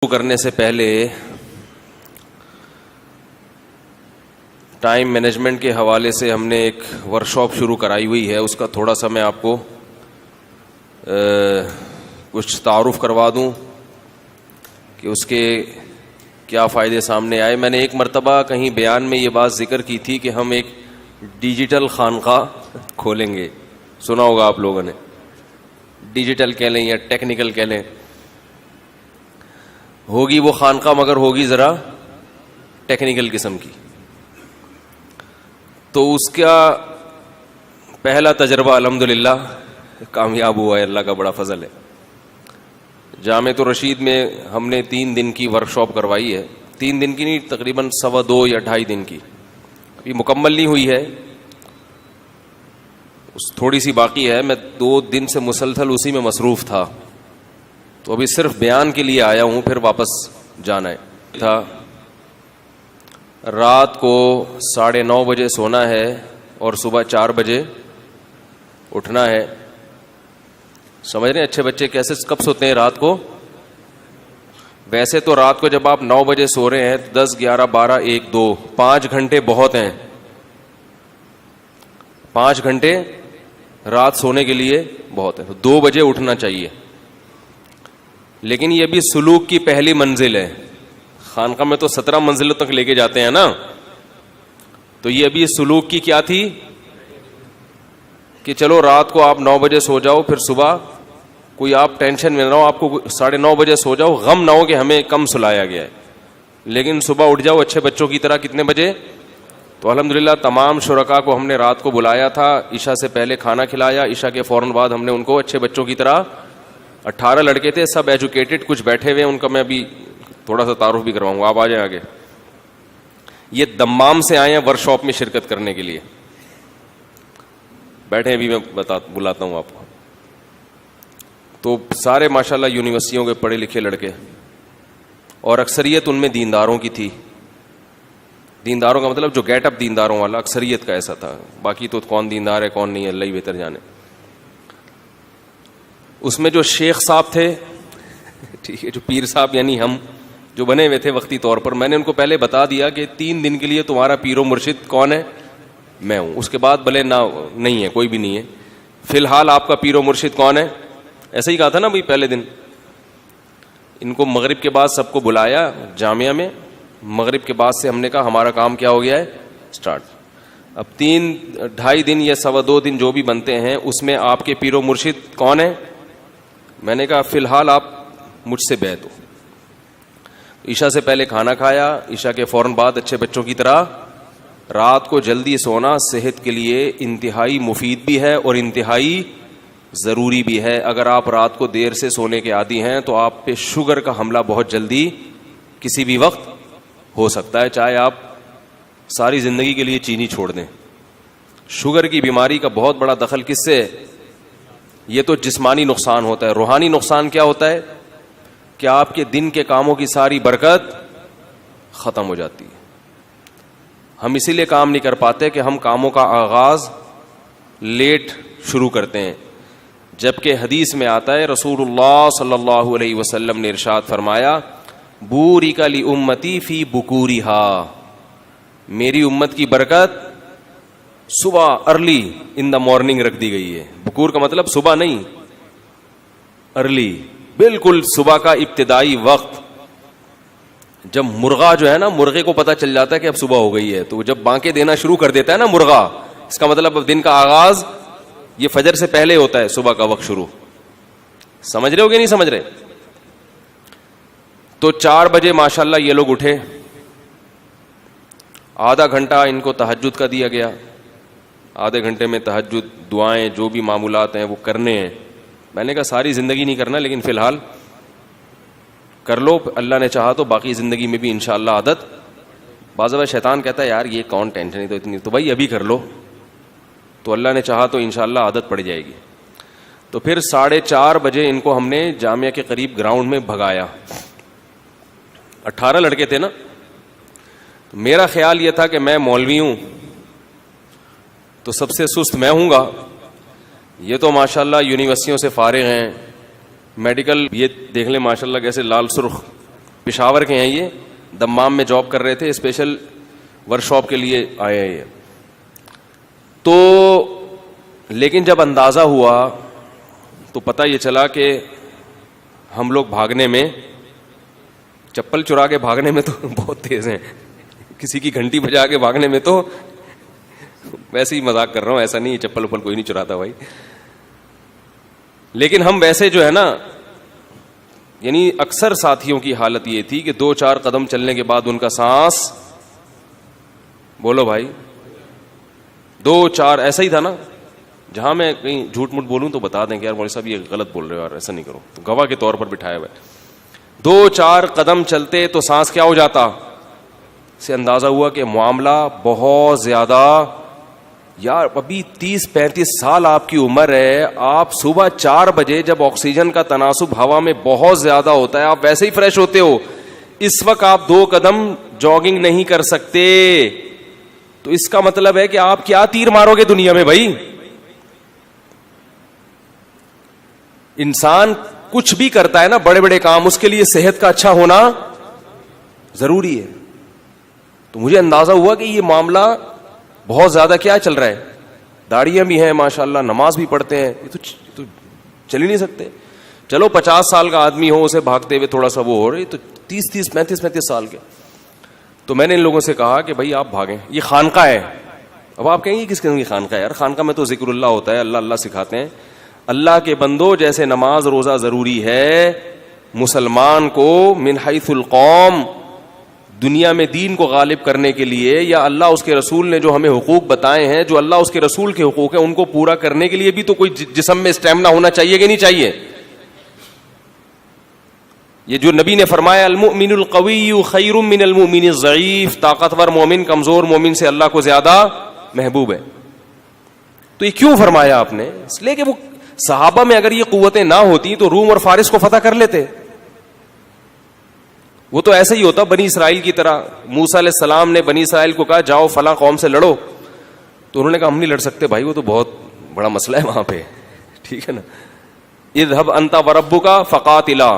کرنے سے پہلے ٹائم مینجمنٹ کے حوالے سے ہم نے ایک ورکشاپ شروع کرائی ہوئی ہے. اس کا تھوڑا سا میں آپ کو کچھ تعارف کروا دوں کہ اس کے کیا فائدے سامنے آئے. میں نے ایک مرتبہ کہیں بیان میں یہ بات ذکر کی تھی کہ ہم ایک ڈیجیٹل خانقاہ کھولیں گے. سنا ہوگا آپ لوگوں نے, ڈیجیٹل کہہ لیں یا ٹیکنیکل کہہ لیں. ہوگی وہ خانقاہ مگر ہوگی ذرا ٹیکنیکل قسم کی. تو اس کا پہلا تجربہ الحمدللہ کامیاب ہوا ہے, اللہ کا بڑا فضل ہے. جامعۃ الرشید میں ہم نے 3 دن کی ورکشاپ کروائی ہے. 3 دن کی نہیں, تقریباً 2.25 یا 2.5 دن کی. ابھی مکمل نہیں ہوئی ہے, تھوڑی سی باقی ہے. میں 2 دن سے مسلسل اسی میں مصروف تھا, تو ابھی صرف بیان کے لیے آیا ہوں, پھر واپس جانا ہے. تھا رات کو 9:30 بجے سونا ہے اور صبح 4 بجے اٹھنا ہے. سمجھ رہے ہیں اچھے بچے کیسے کب سوتے ہیں رات کو؟ ویسے تو رات کو جب آپ 9 بجے سو رہے ہیں 10, 11, 12, 1, 2, 5 گھنٹے بہت ہیں. 5 گھنٹے رات سونے کے لیے بہت ہے. 2 بجے اٹھنا چاہیے. لیکن یہ بھی سلوک کی پہلی منزل ہے. خانقاہ میں تو 17 منزلوں تک لے کے جاتے ہیں نا, تو یہ بھی سلوک کی کیا تھی کہ چلو رات کو آپ 9 بجے سو جاؤ, پھر صبح کوئی آپ ٹینشن میں نہ ہو, آپ کو 9:30 بجے سو جاؤ, غم نہ ہو کہ ہمیں کم سلایا گیا ہے, لیکن صبح اٹھ جاؤ اچھے بچوں کی طرح. کتنے بجے؟ تو الحمدللہ تمام شرکاء کو ہم نے رات کو بلایا تھا, عشاء سے پہلے کھانا کھلایا, عشاء کے فوراً بعد ہم نے ان کو اچھے بچوں کی طرح 18 لڑکے تھے, سب ایجوکیٹڈ, کچھ بیٹھے ہوئے, ان کا میں ابھی تھوڑا سا تعارف بھی کرواؤں گا. آپ آ جائیں آگے. یہ دمام سے آئے ہیں ورکشاپ میں شرکت کرنے کے لیے. بیٹھے ابھی میں بلاتا ہوں آپ کو. تو سارے ماشاءاللہ یونیورسٹیوں کے پڑھے لکھے لڑکے, اور اکثریت ان میں دینداروں کی تھی. دینداروں کا مطلب جو گیٹ اپ دینداروں والا, اکثریت کا ایسا تھا. باقی تو کون دیندار ہے کون نہیں ہے اللہ ہی بہتر جانے. اس میں جو شیخ صاحب تھے, ٹھیک ہے, جو پیر صاحب یعنی ہم جو بنے ہوئے تھے وقتی طور پر, میں نے ان کو پہلے بتا دیا کہ 3 دن کے لیے تمہارا پیر و مرشد کون ہے؟ میں ہوں. اس کے بعد بھلے نہ نہیں ہے, کوئی بھی نہیں ہے, فی الحال آپ کا پیر و مرشد کون ہے؟ ایسا ہی کہا تھا نا بھائی پہلے دن. ان کو مغرب کے بعد سب کو بلایا جامعہ میں. مغرب کے بعد سے ہم نے کہا ہمارا کام کیا ہو گیا ہے سٹارٹ. اب 3, 2.5 دن یا 2.25 دن جو بھی بنتے ہیں, اس میں آپ کے پیر و مرشد کون ہے؟ میں نے کہا فی الحال آپ مجھ سے بیعت ہو. عشاء سے پہلے کھانا کھایا, عشاء کے فوراً بعد اچھے بچوں کی طرح. رات کو جلدی سونا صحت کے لیے انتہائی مفید بھی ہے اور انتہائی ضروری بھی ہے. اگر آپ رات کو دیر سے سونے کے عادی ہیں تو آپ پہ شوگر کا حملہ بہت جلدی کسی بھی وقت ہو سکتا ہے, چاہے آپ ساری زندگی کے لیے چینی چھوڑ دیں. شوگر کی بیماری کا بہت بڑا دخل کس سے ہے؟ یہ تو جسمانی نقصان ہوتا ہے. روحانی نقصان کیا ہوتا ہے کہ آپ کے دن کے کاموں کی ساری برکت ختم ہو جاتی ہے. ہم اسی لیے کام نہیں کر پاتے کہ ہم کاموں کا آغاز لیٹ شروع کرتے ہیں, جبکہ حدیث میں آتا ہے رسول اللہ صلی اللہ علیہ وسلم نے ارشاد فرمایا بورک لامتی فی بکورہا, میری امت کی برکت صبح ارلی ان دا مارننگ رکھ دی گئی ہے. بکور کا مطلب صبح نہیں, ارلی, بالکل صبح کا ابتدائی وقت. جب مرغا جو ہے نا, مرغے کو پتہ چل جاتا ہے کہ اب صبح ہو گئی ہے, تو جب بانکیں دینا شروع کر دیتا ہے نا مرغا, اس کا مطلب اب دن کا آغاز یہ فجر سے پہلے ہوتا ہے, صبح کا وقت شروع. سمجھ رہے ہو کہ نہیں سمجھ رہے؟ تو 4 بجے ماشاءاللہ یہ لوگ اٹھے. آدھا گھنٹہ ان کو تہجد کا دیا گیا. آدھے گھنٹے میں تہجد, دعائیں, جو بھی معمولات ہیں وہ کرنے ہیں. میں نے کہا ساری زندگی نہیں کرنا, لیکن فی الحال کر لو, اللہ نے چاہا تو باقی زندگی میں بھی انشاءاللہ عادت. بعض دفعہ شیطان کہتا ہے یار یہ کون ٹینشن ہے تو اتنی, تو بھائی ابھی کر لو, تو اللہ نے چاہا تو انشاءاللہ عادت پڑ جائے گی. تو پھر 4:30 بجے ان کو ہم نے جامعہ کے قریب گراؤنڈ میں بھگایا. 18 لڑکے تھے نا. میرا خیال یہ تھا کہ میں مولوی ہوں تو سب سے سست میں ہوں گا, یہ تو ماشاءاللہ یونیورسٹیوں سے فارغ ہیں, میڈیکل یہ دیکھ لیں ماشاءاللہ کیسے لال سرخ پشاور کے ہیں یہ, دمام میں جاب کر رہے تھے, اسپیشل ورک شاپ کے لیے آئے ہیں یہ. تو لیکن جب اندازہ ہوا تو پتہ یہ چلا کہ ہم لوگ بھاگنے میں, چپل چرا کے بھاگنے میں تو بہت تیز ہیں, کسی کی گھنٹی بجا کے بھاگنے میں تو, ویسے ہی مذاق کر رہا ہوں, ایسا نہیں ہے چپل وپل کوئی نہیں چراتا بھائی, لیکن ہم ویسے جو ہے نا, یعنی اکثر ساتھیوں کی حالت یہ تھی کہ 2-4 قدم چلنے کے بعد ان کا سانس, بولو بھائی, 2-4 ایسا ہی تھا نا. جہاں میں کہیں جھوٹ موٹ بولوں تو بتا دیں کہ یار مولوی صاحب یہ غلط بول رہے ہو یار, ایسا نہیں کرو, تو گواہ کے طور پر بٹھایا ہوا ہے. 2-4 قدم چلتے تو سانس کیا ہو جاتا, سے اندازہ ہوا کہ معاملہ بہت زیادہ, یار ابھی 30-35 سال آپ کی عمر ہے, آپ صبح 4 بجے جب آکسیجن کا تناسب ہوا میں بہت زیادہ ہوتا ہے آپ ویسے ہی فریش ہوتے ہو, اس وقت آپ 2 قدم جاگنگ نہیں کر سکتے, تو اس کا مطلب ہے کہ آپ کیا تیر مارو گے دنیا میں بھائی. انسان کچھ بھی کرتا ہے نا, بڑے بڑے کام, اس کے لیے صحت کا اچھا ہونا ضروری ہے. تو مجھے اندازہ ہوا کہ یہ معاملہ بہت زیادہ کیا چل رہا ہے, داڑیاں بھی ہیں ماشاءاللہ, نماز بھی پڑھتے ہیں, یہ تو چل ہی نہیں سکتے. چلو 50 سال کا آدمی ہو, اسے بھاگتے ہوئے تھوڑا سا وہ ہو رہی, تو 30-35 سال کے. تو میں نے ان لوگوں سے کہا کہ بھائی آپ بھاگیں, یہ خانقاہ ہے. اب آپ کہیں گے کس قسم کی خانقاہ ہے یار, خانقاہ میں تو ذکر اللہ ہوتا ہے, اللہ اللہ سکھاتے ہیں. اللہ کے بندو, جیسے نماز روزہ ضروری ہے مسلمان کو من حیث القوم, دنیا میں دین کو غالب کرنے کے لیے, یا اللہ اس کے رسول نے جو ہمیں حقوق بتائے ہیں, جو اللہ اس کے رسول کے حقوق ہیں ان کو پورا کرنے کے لیے بھی تو کوئی جسم میں اسٹیمنا ہونا چاہیے کہ نہیں چاہیے. یہ جو نبی نے فرمایا المؤمن القوی خیر من المؤمن الضعیف, طاقتور مومن کمزور مومن سے اللہ کو زیادہ محبوب ہے. تو یہ کیوں فرمایا آپ نے, اس لیے کہ وہ صحابہ میں اگر یہ قوتیں نہ ہوتی تو روم اور فارس کو فتح کر لیتے. وہ تو ایسا ہی ہوتا بنی اسرائیل کی طرح. موسیٰ علیہ السلام نے بنی اسرائیل کو کہا جاؤ فلاں قوم سے لڑو, تو انہوں نے کہا ہم نہیں لڑ سکتے بھائی, وہ تو بہت بڑا مسئلہ ہے وہاں پہ, ٹھیک ہے نا. اذهب انت وربک فقاتلا,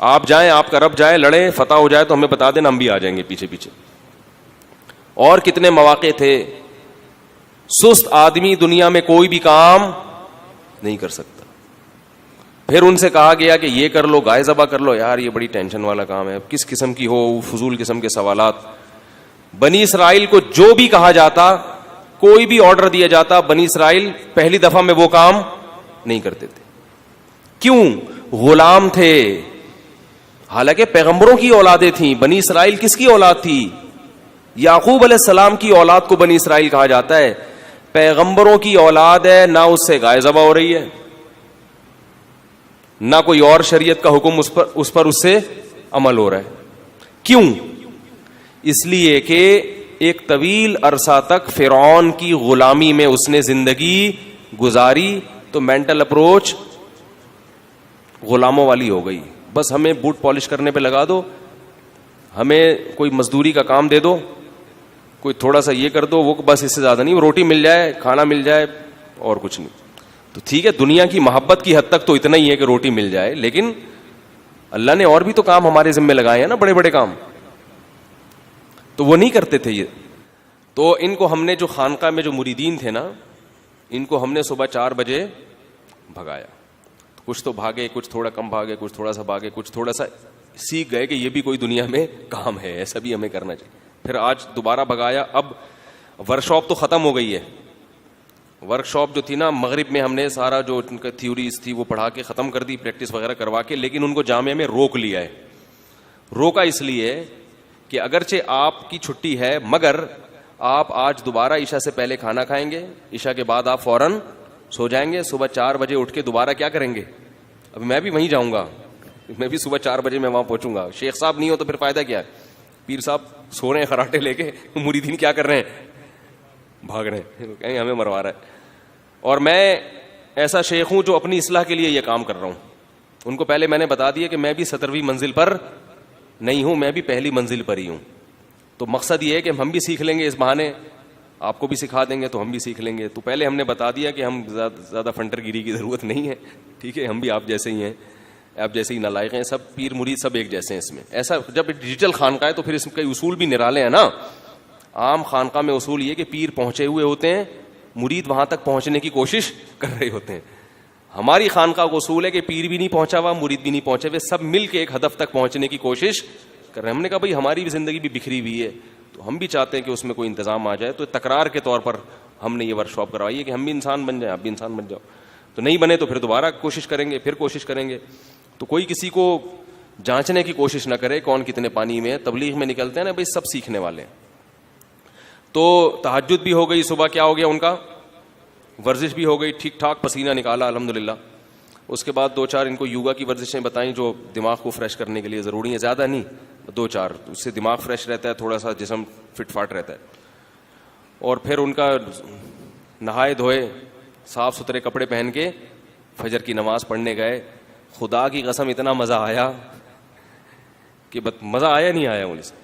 آپ جائیں, آپ کا رب جائے, لڑیں, فتح ہو جائے تو ہمیں بتا دینا, ہم بھی آ جائیں گے پیچھے پیچھے. اور کتنے مواقع تھے, سست آدمی دنیا میں کوئی بھی کام نہیں کر سکتا. پھر ان سے کہا گیا کہ یہ کر لو, گائے ذبح کر لو, یار یہ بڑی ٹینشن والا کام ہے, کس قسم کی ہو, فضول قسم کے سوالات. بنی اسرائیل کو جو بھی کہا جاتا, کوئی بھی آرڈر دیا جاتا, بنی اسرائیل پہلی دفعہ میں وہ کام نہیں کرتے تھے. کیوں؟ غلام تھے. حالانکہ پیغمبروں کی اولادیں تھیں. بنی اسرائیل کس کی اولاد تھی؟ یعقوب علیہ السلام کی اولاد کو بنی اسرائیل کہا جاتا ہے. پیغمبروں کی اولاد ہے, نہ اس سے گائے ذبح ہو رہی ہے, نہ کوئی اور شریعت کا حکم اس پر اس سے عمل ہو رہا ہے. کیوں؟ اس لیے کہ ایک طویل عرصہ تک فرعون کی غلامی میں اس نے زندگی گزاری, تو مینٹل اپروچ غلاموں والی ہو گئی. بس ہمیں بوٹ پالش کرنے پہ لگا دو, ہمیں کوئی مزدوری کا کام دے دو, کوئی تھوڑا سا یہ کر دو, وہ بس اس سے زیادہ نہیں, روٹی مل جائے, کھانا مل جائے, اور کچھ نہیں. تو ٹھیک ہے, دنیا کی محبت کی حد تک تو اتنا ہی ہے کہ روٹی مل جائے, لیکن اللہ نے اور بھی تو کام ہمارے ذمہ لگائے ہیں نا, بڑے بڑے کام, تو وہ نہیں کرتے تھے یہ. تو ان کو ہم نے, جو خانقاہ میں جو مریدین تھے نا, ان کو ہم نے صبح 4 بجے بھگایا. کچھ تو بھاگے, کچھ تھوڑا کم بھاگے, کچھ تھوڑا سا بھاگے, کچھ تھوڑا سا سیکھ گئے کہ یہ بھی کوئی دنیا میں کام ہے, ایسا بھی ہمیں کرنا چاہیے. پھر آج دوبارہ بھگایا. اب ورک شاپ تو ختم ہو گئی ہے. ورک شاپ جو تھی نا مغرب میں, ہم نے سارا جو ان کا تھیوریز تھی وہ پڑھا کے ختم کر دی, پریکٹس وغیرہ کروا کے, لیکن ان کو جامعہ میں روک لیا ہے. روکا اس لیے کہ اگرچہ آپ کی چھٹی ہے, مگر آپ آج دوبارہ عشاء سے پہلے کھانا کھائیں گے, عشاء کے بعد آپ فوراً سو جائیں گے, صبح 4 بجے اٹھ کے دوبارہ کیا کریں گے. اب میں بھی وہیں جاؤں گا, میں بھی صبح 4 بجے میں وہاں پہنچوں گا. شیخ صاحب نہیں ہو تو پھر فائدہ کیا ہے, پیر صاحب سو رہے ہیں خراٹے لے کے, مریدین کیا کر رہے ہیں, بھاگ رہے ہیں, کہیں ہمیں مروا رہا ہے. اور میں ایسا شیخ ہوں جو اپنی اصلاح کے لیے یہ کام کر رہا ہوں. ان کو پہلے میں نے بتا دیا کہ میں بھی 17ویں منزل پر نہیں ہوں, میں بھی پہلی منزل پر ہی ہوں. تو مقصد یہ ہے کہ ہم بھی سیکھ لیں گے, اس بہانے آپ کو بھی سکھا دیں گے تو ہم بھی سیکھ لیں گے. تو پہلے ہم نے بتا دیا کہ ہم زیادہ فنٹر گیری کی ضرورت نہیں ہے, ٹھیک ہے, ہم بھی آپ جیسے ہی ہیں. آپ جیسے ہی نالائق ہیں, سب پیر مرید سب ایک جیسے ہیں اس میں. ایسا جب ڈیجیٹل خانقاہ ہے تو پھر اس کے اصول بھی نرالے ہیں نا. عام خانقاہ میں اصول یہ کہ پیر پہنچے ہوئے ہوتے ہیں, مرید وہاں تک پہنچنے کی کوشش کر رہے ہوتے ہیں. ہماری خانقاہ کا اصول ہے کہ پیر بھی نہیں پہنچا ہوا, مرید بھی نہیں پہنچے ہوئے, سب مل کے ایک ہدف تک پہنچنے کی کوشش کر رہے ہیں. ہم نے کہا بھائی ہماری بھی زندگی بھی بکھری ہوئی ہے, تو ہم بھی چاہتے ہیں کہ اس میں کوئی انتظام آ جائے. تو تکرار کے طور پر ہم نے یہ ورک شاپ کروائی ہے کہ ہم بھی انسان بن جائیں, آپ بھی انسان بن جاؤ. تو نہیں بنے تو پھر دوبارہ کوشش کریں گے, پھر کوشش کریں گے. تو کوئی کسی کو جانچنے کی کوشش نہ کرے کون کتنے پانی میں ہے. تبلیغ میں نکلتے ہیں نا بھائی سب سیکھنے والے ہیں. تو تہجد بھی ہو گئی, صبح کیا ہو گیا ان کا, ورزش بھی ہو گئی, ٹھیک ٹھاک پسینہ نکالا الحمدللہ. اس کے بعد 2-4 ان کو یوگا کی ورزشیں بتائیں جو دماغ کو فریش کرنے کے لیے ضروری ہیں, زیادہ نہیں, 2-4. اس سے دماغ فریش رہتا ہے, تھوڑا سا جسم فٹ فاٹ رہتا ہے. اور پھر ان کا نہائے دھوئے صاف ستھرے کپڑے پہن کے فجر کی نماز پڑھنے گئے. خدا کی قسم اتنا مزہ آیا کہ مزہ آیا نہیں آیا انہیں سے.